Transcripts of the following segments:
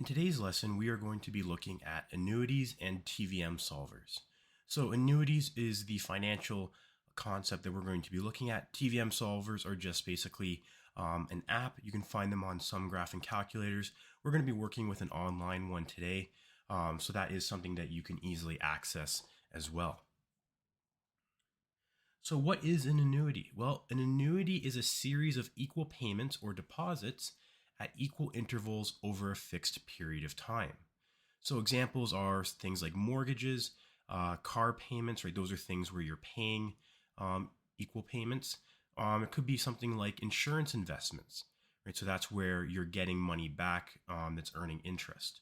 In today's lesson, we are going to be looking at annuities and TVM solvers. So annuities is the financial concept that we're going to be looking at. TVM solvers are just basically an app. You can find them on some graphing calculators. We're going to be working with an online one today. So that is something that you can easily access as well. So what is an annuity? Well, an annuity is a series of equal payments or deposits at equal intervals over a fixed period of time. So examples are things like mortgages, car payments, right? Those are things where you're paying equal payments. It could be something like insurance investments, right? So that's where you're getting money back that's earning interest.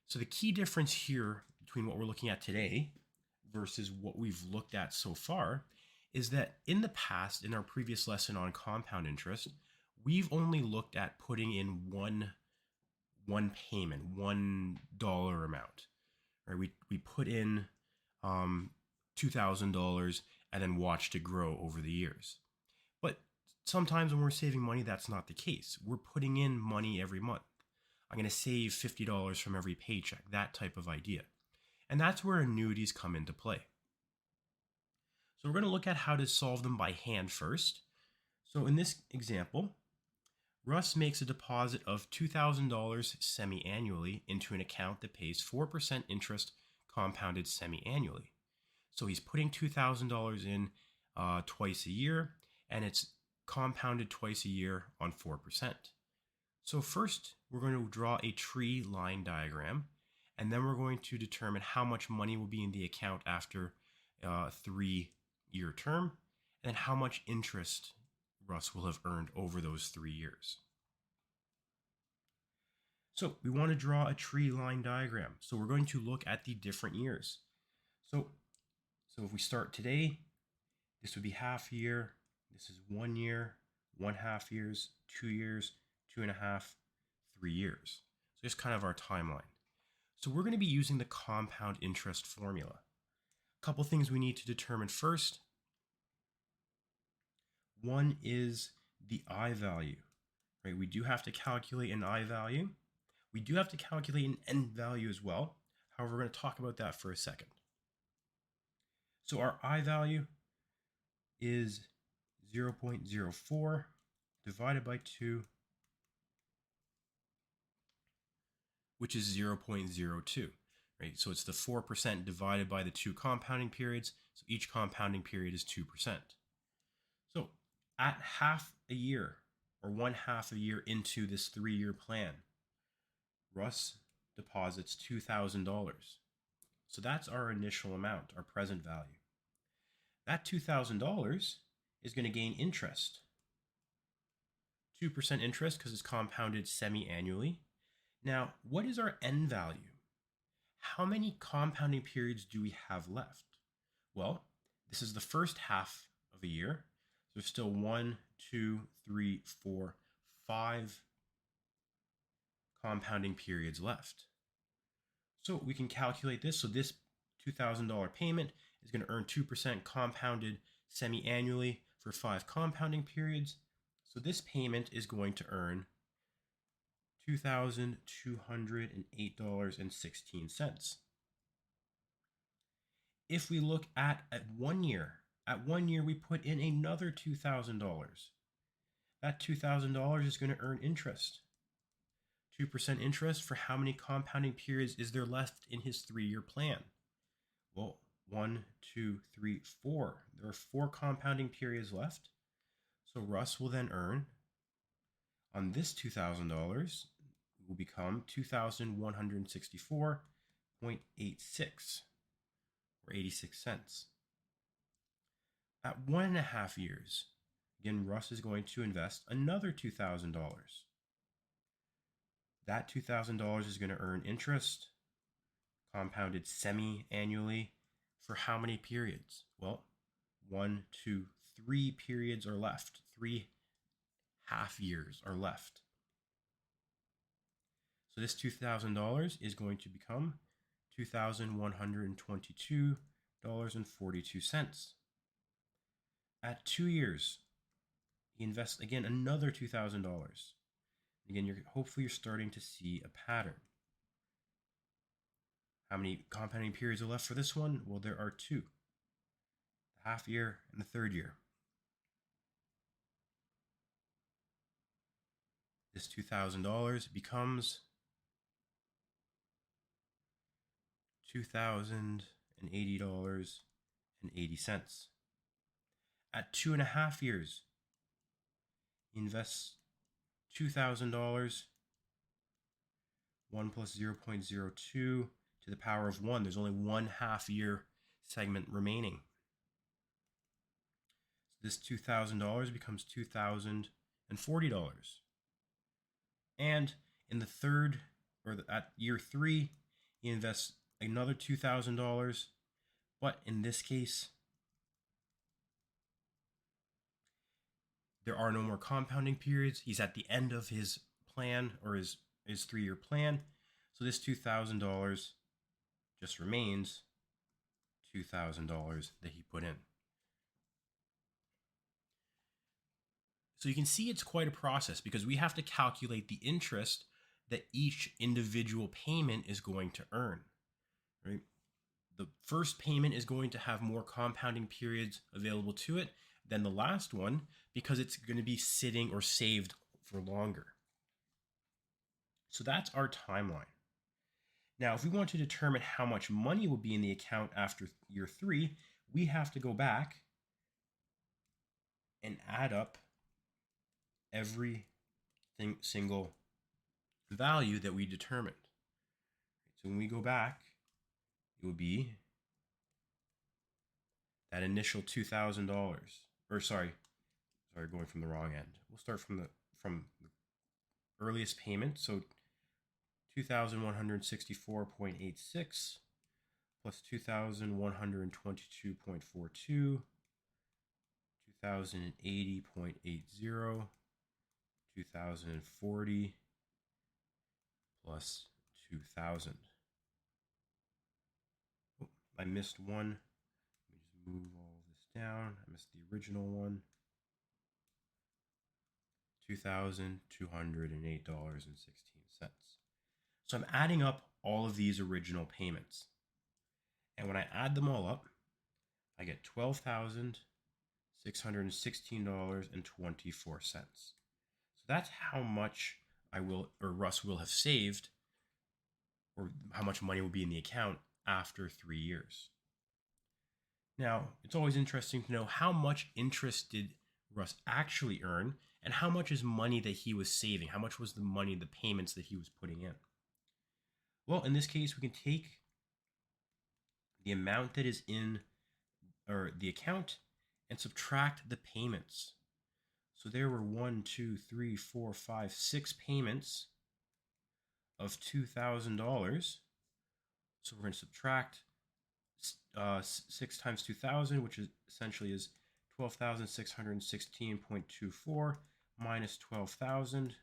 So the key difference here between what we're looking at today versus what we've looked at so far is that in the past, in our previous lesson on compound interest, we've only looked at putting in one payment, $1 amount. Right? We put in $2,000 and then watched it grow over the years. But sometimes when we're saving money, that's not the case. We're putting in money every month. I'm going to save $50 from every paycheck, that type of idea. And that's where annuities come into play. So we're going to look at how to solve them by hand first. So in this example, Russ makes a deposit of $2,000 semi-annually into an account that pays 4% interest compounded semi-annually. So he's putting $2,000 in twice a year, and it's compounded twice a year on 4%. So first, we're going to draw a tree line diagram, and then we're going to determine how much money will be in the account after a 3-year term, and how much interest Russ will have earned over those 3 years. So we want to draw a tree line diagram. So we're going to look at the different years. So if we start today, this would be half year. This is 1 year, 1/2 years, 2 years, 2.5, 3 years. So just kind of our timeline. So we're going to be using the compound interest formula. A couple things we need to determine first. One is the I value, right? We do have to calculate an I value. We do have to calculate an N value as well. However, we're going to talk about that for a second. So our I value is 0.04 divided by 2, which is 0.02, right? So it's the 4% divided by the 2 compounding periods. So each compounding period is 2%. So at half a year or 1/2 a year into this 3-year plan, Russ deposits $2,000. So that's our initial amount, our present value. That $2,000 is going to gain interest. 2% interest because it's compounded semi-annually. Now, what is our N value? How many compounding periods do we have left? Well, this is the first half of a year. So there's still 1, 2, 3, 4, 5 compounding periods left. So we can calculate this. So this $2,000 payment is going to earn 2% compounded semi-annually for 5 compounding periods. So this payment is going to earn $2,208.16. If we look at 1 year, at 1 year we put in another $2,000. That $2,000 is going to earn interest. 2% interest for how many compounding periods is there left in his 3-year plan? Well, 1, 2, 3, 4. There are 4 compounding periods left. So Russ will then earn, on this $2,000, will become $2,164.86 or 86 cents. At 1.5 years, again, Russ is going to invest another $2,000. That $2,000 is going to earn interest, compounded semi-annually, for how many periods? Well, 1, 2, 3 periods are left. 3.5 years are left. So this $2,000 is going to become $2,122.42. At 2 years, he invests again another $2,000. Again, hopefully you're starting to see a pattern. How many compounding periods are left for this one? Well, there are two, the half year and the third year. This $2,000 becomes $2,080.80. At 2.5 years, he invests $2,000, 1 plus 0.02 to the power of 1. There's only 1.5 year segment remaining. So this $2,000 becomes $2,040. And in the third, at year 3, he invests another $2,000, but in this case, there are no more compounding periods. He's at the end of his plan, or his 3-year plan. So this $2,000 just remains $2,000 that he put in. So you can see it's quite a process because we have to calculate the interest that each individual payment is going to earn, right? The first payment is going to have more compounding periods available to it than the last one because it's going to be sitting or saved for longer. So that's our timeline. Now, if we want to determine how much money will be in the account after year 3, we have to go back and add up every single value that we determined. So when we go back, it would be that initial $2,000, or sorry, going from the wrong end. We'll start from the earliest payment. So 2,164.86 plus 2,122.42, 2,080.80, 2,040 plus 2,000. Oh, I missed one. Let me just move all this down. I missed the original one. $2,208.16. So I'm adding up all of these original payments. And when I add them all up, I get $12,616.24. So that's how much Russ will have saved, or how much money will be in the account after 3 years. Now, it's always interesting to know how much interest did Russ actually earn, and how much is money that he was saving? How much was the money, the payments that he was putting in? Well, in this case, we can take the amount that is in the account and subtract the payments. So there were 6 payments of $2,000. So we're going to subtract 6 times 2,000, which is essentially is 12,616.24 minus 12,000,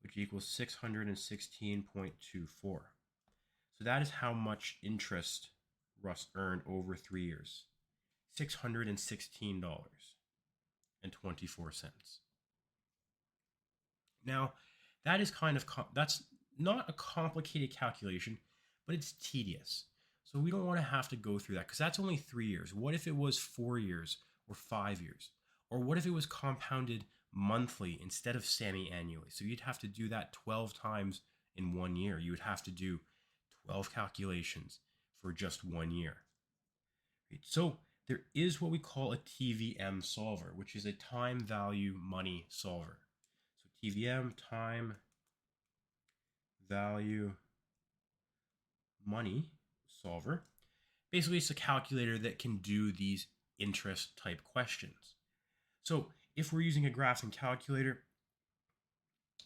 which equals 616.24. So that is how much interest Russ earned over 3 years. $616.24. Now, that is that's not a complicated calculation, but it's tedious. So we don't want to have to go through that because that's only 3 years. What if it was 4 years or 5 years? Or what if it was compounded monthly instead of semi-annually? So you'd have to do that 12 times in 1 year. You would have to do 12 calculations for just 1 year. So there is what we call a TVM solver, which is a time value money solver. So TVM, time value money solver. Basically, it's a calculator that can do these interest type questions. So if we're using a graphing calculator,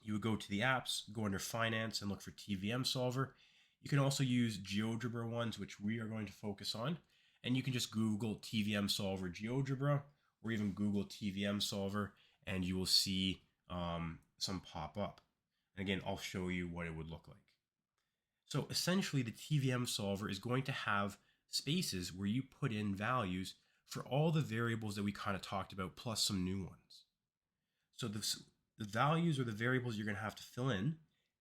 you would go to the apps, go under finance and look for TVM solver. You can also use GeoGebra ones, which we are going to focus on. And you can just Google TVM solver GeoGebra, or even Google TVM solver, and you will see some pop up. And again, I'll show you what it would look like. So essentially, the TVM solver is going to have spaces where you put in values for all the variables that we kind of talked about, plus some new ones. So the values or the variables you're going to have to fill in: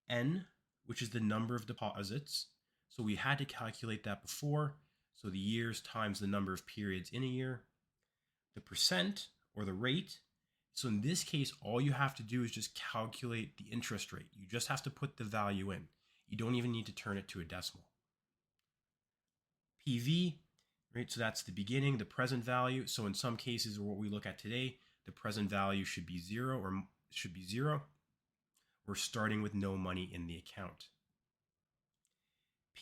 N, which is the number of deposits. So we had to calculate that before. So the years times the number of periods in a year, the percent or the rate. So in this case, all you have to do is just calculate the interest rate. You just have to put the value in. You don't even need to turn it to a decimal. PV, right? So that's the beginning, the present value. So in some cases, or what we look at today, the present value should be zero or should be zero. We're starting with no money in the account.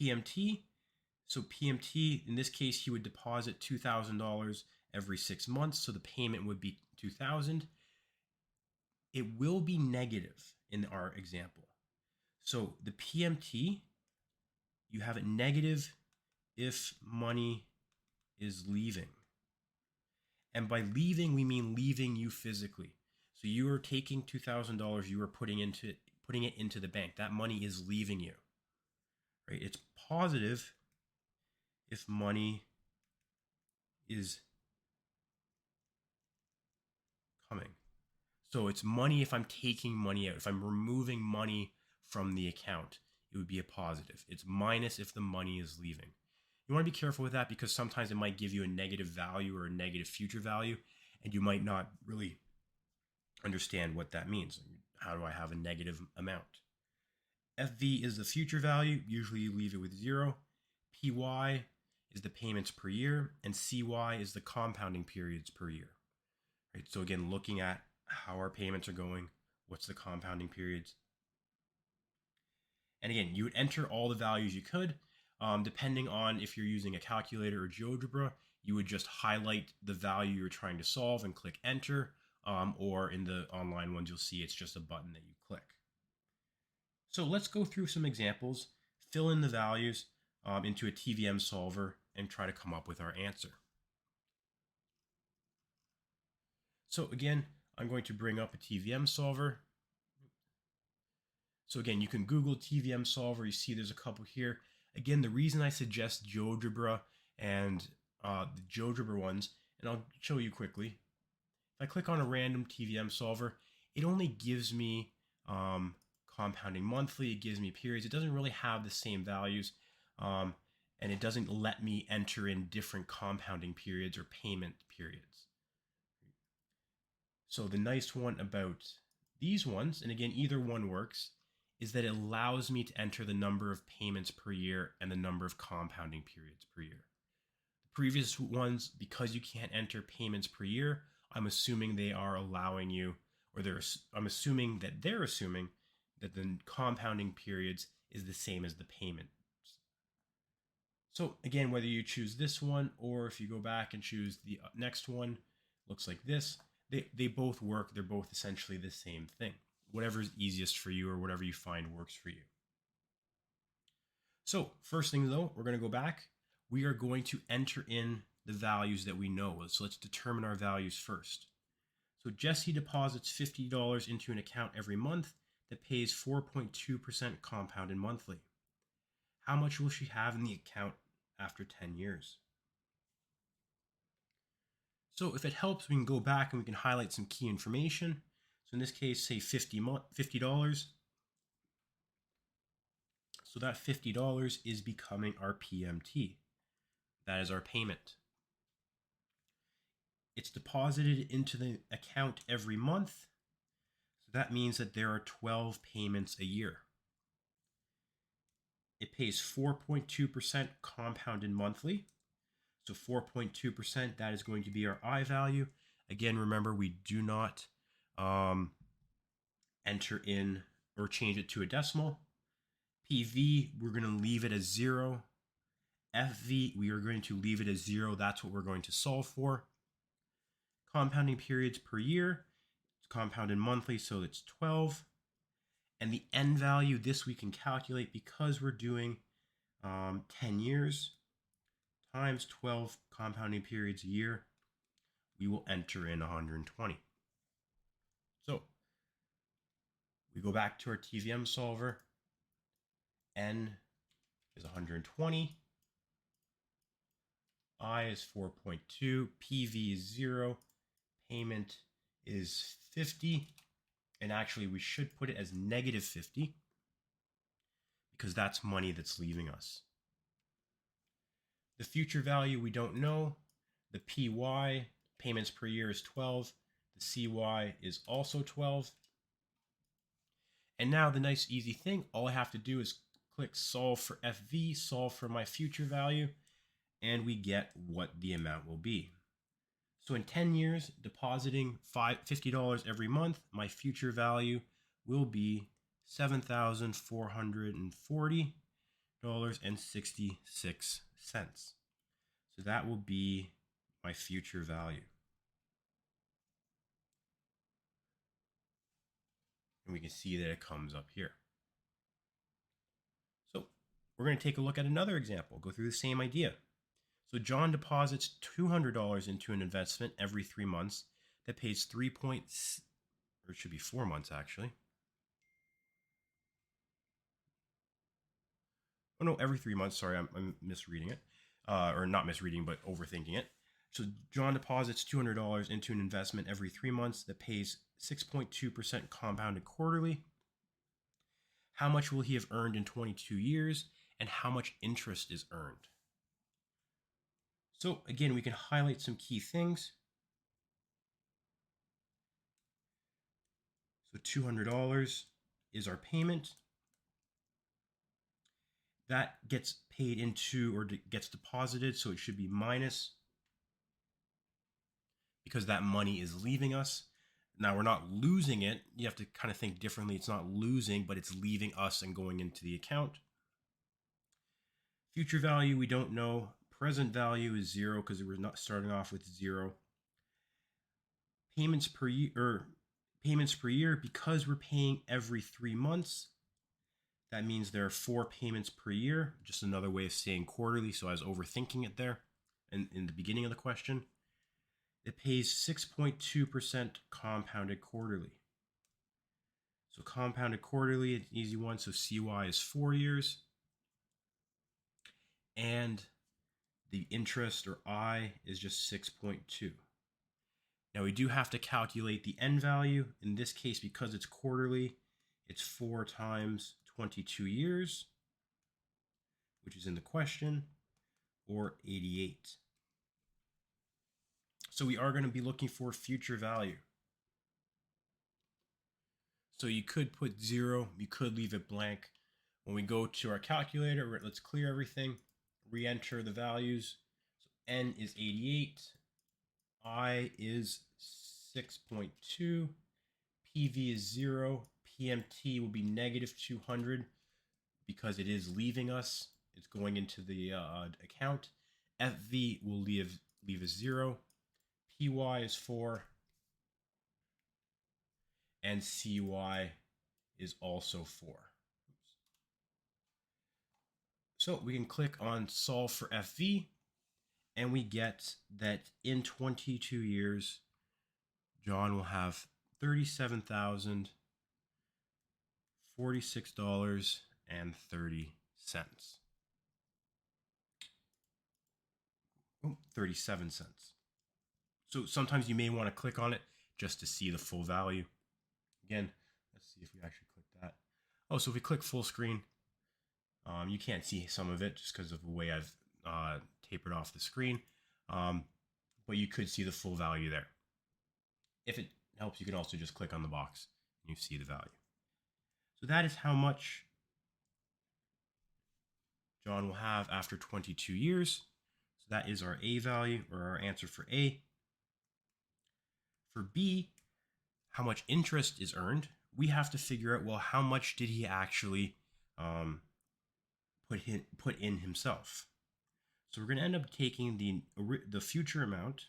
PMT. So PMT, in this case, he would deposit $2,000 every 6 months. So the payment would be $2,000. It will be negative in our example. So the PMT, you have it negative if money is leaving. And by leaving, we mean leaving you physically. So you are taking $2,000, you are putting it into the bank. That money is leaving you. Right? It's positive if money is coming. So it's money if I'm taking money out. If I'm removing money from the account, it would be a positive. It's minus if the money is leaving. You want to be careful with that because sometimes it might give you a negative value or a negative future value, and you might not really understand what that means. How do I have a negative amount? FV is the future value. Usually you leave it with 0. PY is the payments per year, and CY is the compounding periods per year. Right? So again, looking at how our payments are going, what's the compounding periods. And again, you would enter all the values you could. Depending on if you're using a calculator or GeoGebra, you would just highlight the value you're trying to solve and click enter. Or in the online ones, you'll see it's just a button that you click. So let's go through some examples, fill in the values into a TVM solver, and try to come up with our answer. So again, I'm going to bring up a TVM solver. So again, you can Google TVM solver. You see there's a couple here. Again, the reason I suggest GeoGebra and the GeoGebra ones, and I'll show you quickly. If I click on a random TVM solver, it only gives me compounding monthly. It gives me periods. It doesn't really have the same values, and it doesn't let me enter in different compounding periods or payment periods. So the nice one about these ones, and again, either one works, is that it allows me to enter the number of payments per year and the number of compounding periods per year. The previous ones, because you can't enter payments per year, I'm assuming they are allowing you, or I'm assuming that they're assuming that the compounding periods is the same as the payment. So again, whether you choose this one or if you go back and choose the next one, looks like this, they both work. They're both essentially the same thing. Whatever's easiest for you or whatever you find works for you. So first thing though, we're going to go back. We are going to enter in the values that we know. So let's determine our values first. So Jessie deposits $50 into an account every month that pays 4.2% compounded monthly. How much will she have in the account after 10 years? So if it helps, we can go back and we can highlight some key information. So in this case, say $50. So that $50 is becoming our PMT. That is our payment. It's deposited into the account every month. So that means that there are 12 payments a year. It pays 4.2% compounded monthly. So 4.2%, that is going to be our I value. Again, remember, we do not enter in or change it to a decimal. PV, we're going to leave it as 0. FV, we are going to leave it as 0. That's what we're going to solve for. Compounding periods per year, it's compounded monthly, so it's 12. And the end value, this we can calculate because we're doing 10 years times 12 compounding periods a year. We will enter in 120. So we go back to our TVM solver. N is 120. I is 4.2. PV is 0. Payment is 50. And actually, we should put it as negative 50 because that's money that's leaving us. The future value we don't know. The PY, payments per year, is 12. The CY is also 12. And now the nice easy thing, all I have to do is click solve for FV, solve for my future value, and we get what the amount will be. So in 10 years, depositing $50 every month, my future value will be $7,440.66. So that will be my future value. And we can see that it comes up here. So we're going to take a look at another example, go through the same idea. So John deposits $200 into an investment every 3 months that pays 3 points, or it should be 4 months actually. Oh no, every 3 months. Sorry, I'm misreading it, or not misreading, but overthinking it. So John deposits $200 into an investment every 3 months that pays 6.2% compounded quarterly. How much will he have earned in 22 years, and how much interest is earned? So again, we can highlight some key things. So $200 is our payment. That gets paid into, or gets deposited, so it should be minus, because that money is leaving us. Now we're not losing it. You have to kind of think differently. It's not losing, but it's leaving us and going into the account. Future value, we don't know. Present value is 0 because we're not starting off with 0. Payments per year, because we're paying every 3 months. That means there are 4 payments per year. Just another way of saying quarterly. So I was overthinking it there in the beginning of the question. It pays 6.2% compounded quarterly. So compounded quarterly, an easy one. So CY is 4 years. And the interest, or I, is just 6.2. Now we do have to calculate the end value. In this case, because it's quarterly, it's 4 times 22 years, which is in the question, or 88. So we are going to be looking for future value. So you could put 0, you could leave it blank. When we go to our calculator, let's clear everything, re-enter the values. So N is 88, I is 6.2, PV is 0, PMT will be negative 200 because it is leaving us. It's going into the account. FV will leave a 0. PY is 4. And CY is also 4. So we can click on solve for FV, and we get that in 22 years, John will have $37,046.30. 37 cents. So sometimes you may want to click on it just to see the full value. Again, let's see if we actually click that. Oh, so if we click full screen, you can't see some of it just because of the way I've tapered off the screen. But you could see the full value there. If it helps, you can also just click on the box and you see the value. So that is how much John will have after 22 years. So that is our A value, or our answer for A. For B, how much interest is earned, we have to figure out, well, how much did he actually put in himself? So we're going to end up taking the future amount,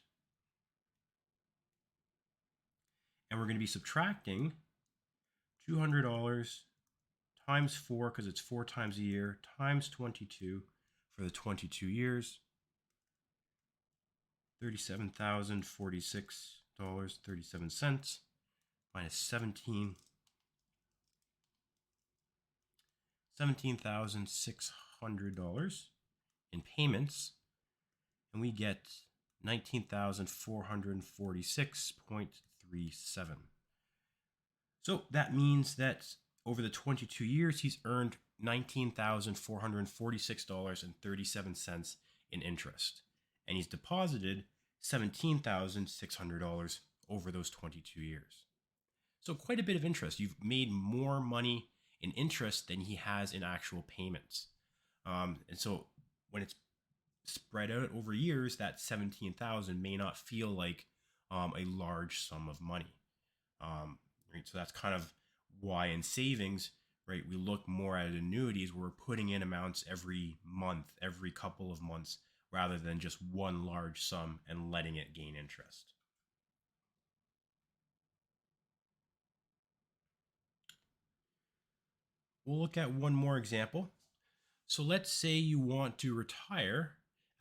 and we're going to be subtracting $200 times 4, because it's 4 times a year, times 22 for the 22 years, $37,046.37 minus $17,600 in payments, and we get $19,446.37. So that means that over the 22 years, he's earned $19,446.37 in interest. And he's deposited $17,600 over those 22 years. So quite a bit of interest. You've made more money in interest than he has in actual payments. And so when it's spread out over years, that 17,000 may not feel like a large sum of money. Right? So that's kind of why in savings, right, we look more at annuities where we're putting in amounts every month, every couple of months, rather than just one large sum and letting it gain interest. We'll look at one more example. So let's say you want to retire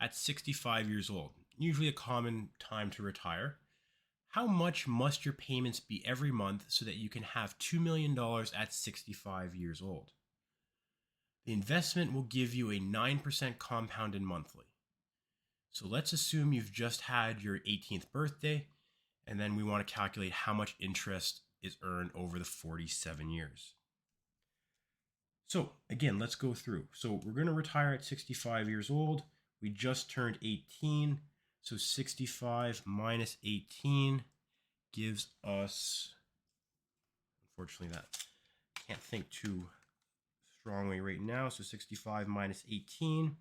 at 65 years old, usually a common time to retire. How much must your payments be every month so that you can have $2 million at 65 years old? The investment will give you a 9% compounded monthly. So let's assume you've just had your 18th birthday, and then we want to calculate how much interest is earned over the 47 years. So again, let's go through. So we're going to retire at 65 years old. We just turned 18. So 65 minus 18 gives us, unfortunately, that can't think too strongly right now. So 65 minus 18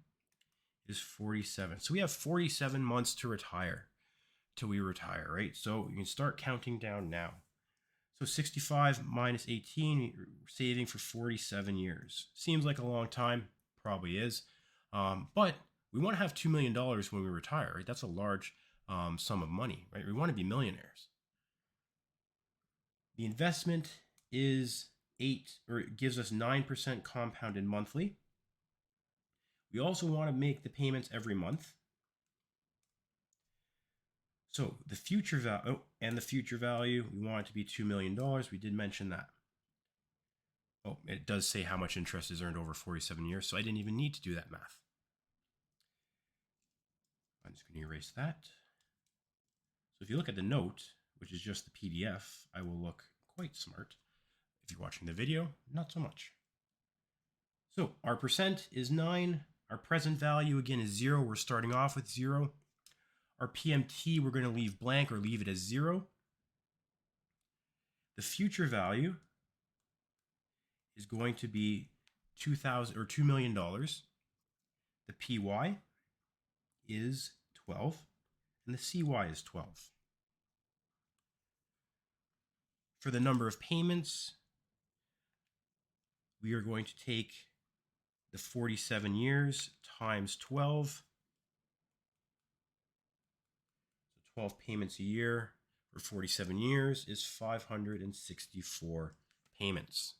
is 47. So we have 47 months to retire till we retire, right? So you can start counting down now. So 65 minus 18, we're saving for 47 years. Seems like a long time, probably is. But we want to have $2 million when we retire, right? That's a large sum of money, right? We want to be millionaires. The investment is it gives us 9% compounded monthly. We also want to make the payments every month. So the future value and the future value, we want it to be $2 million. We did mention that. Oh, it does say how much interest is earned over 47 years, so I didn't even need to do that math. I'm just going to erase that. So if you look at the note, which is just the PDF, I will look quite smart. If you're watching the video, not so much. So our percent is 9. Our present value, again, is 0. We're starting off with 0. Our PMT, we're going to leave blank or leave it as 0. The future value is going to be $2 million. The PY is 12, and the CY is 12. For the number of payments, we are going to take the 47 years times 12. 12 payments a year for 47 years is 564 payments.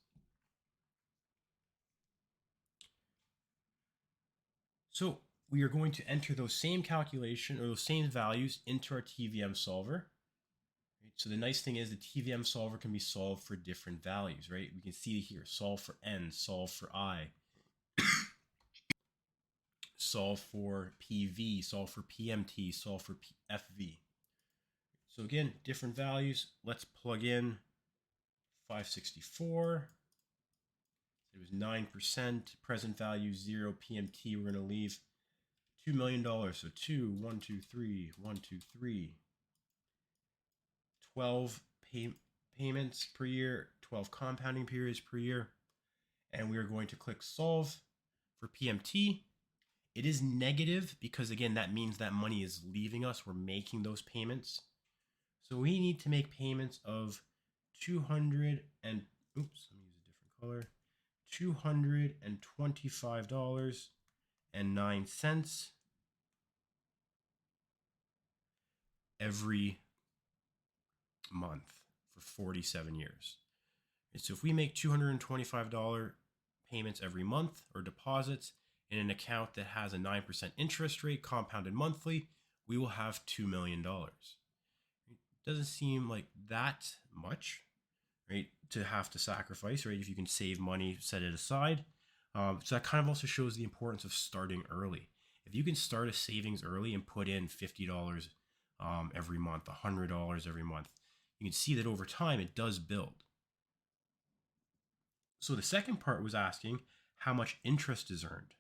So we are going to enter those same calculation or those same values into our TVM solver. So the nice thing is the TVM solver can be solved for different values, right? We can see here, solve for N, solve for I, solve for PV, solve for PMT, solve for FV. So again, different values. Let's plug in 564. It was 9%. Present value 0. PMT, we're going to leave $2 million. So 2, 1, 2, 3, 1, 2, 3. 12 payments per year, 12 compounding periods per year. And we are going to click solve for PMT. It is negative because, again, that means that money is leaving us. We're making those payments. So we need to make payments of $225 $225.09 every month for 47 years. And so if we make $225 payments every month or deposits in an account that has a 9% interest rate compounded monthly, we will have $2 million. Doesn't seem like that much, right, to have to sacrifice, right? If you can save money, set it aside. So that kind of also shows the importance of starting early. If you can start a savings early and put in $50 every month, $100 every month, you can see that over time it does build. So the second part was asking how much interest is earned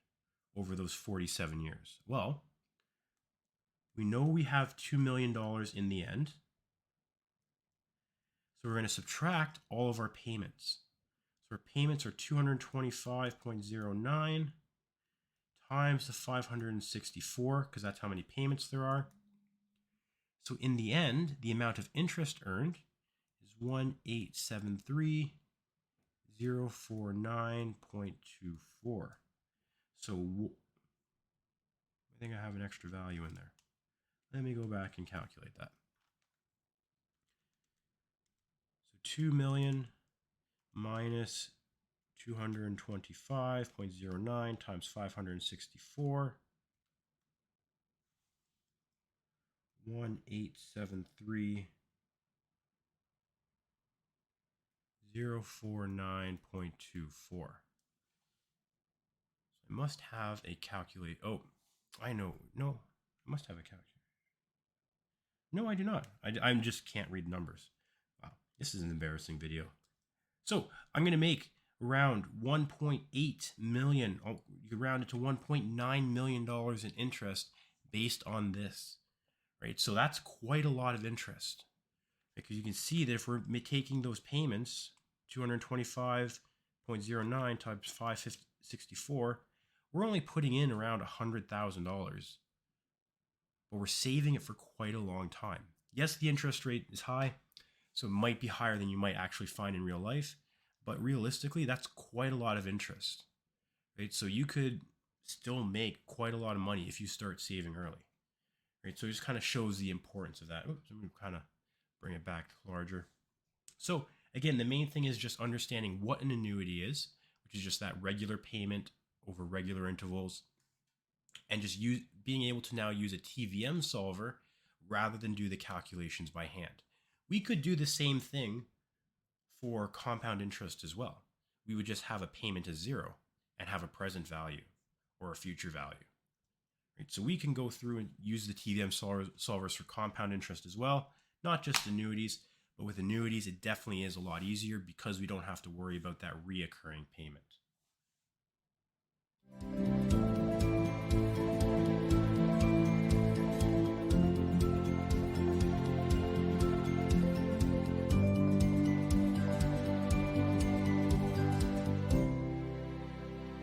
over those 47 years. Well, We know we have $2 million in the end. So we're going to subtract all of our payments. So our payments are 225.09 times the 564, because that's how many payments there are. So in the end, the amount of interest earned is 1,873,049.24. So I think I have an extra value in there. Let me go back and calculate that. So 2 million minus 225.09 times 564. 1,873,049.24. I must have a calculate. Oh, I know. No, I must have a calculator. No, I do not. I just can't read numbers. Wow, this is an embarrassing video. So I'm going to make around 1.8 million. Oh, you could round it to $1.9 million in interest based on this, right? So that's quite a lot of interest, because you can see that if we're taking those payments, 225.09 times 564, we're only putting in around $100,000, but we're saving it for quite a long time. Yes, the interest rate is high, so it might be higher than you might actually find in real life, but realistically, that's quite a lot of interest, right? So you could still make quite a lot of money if you start saving early, right? So it just kind of shows the importance of that. Oops, I'm going to kind of bring it back larger. So again, the main thing is just understanding what an annuity is, which is just that regular payment over regular intervals, and just being able to now use a TVM solver rather than do the calculations by hand. We could do the same thing for compound interest as well. We would just have a payment as zero and have a present value or a future value. Right? So we can go through and use the TVM solvers for compound interest as well, not just annuities, but with annuities, it definitely is a lot easier because we don't have to worry about that reoccurring payment.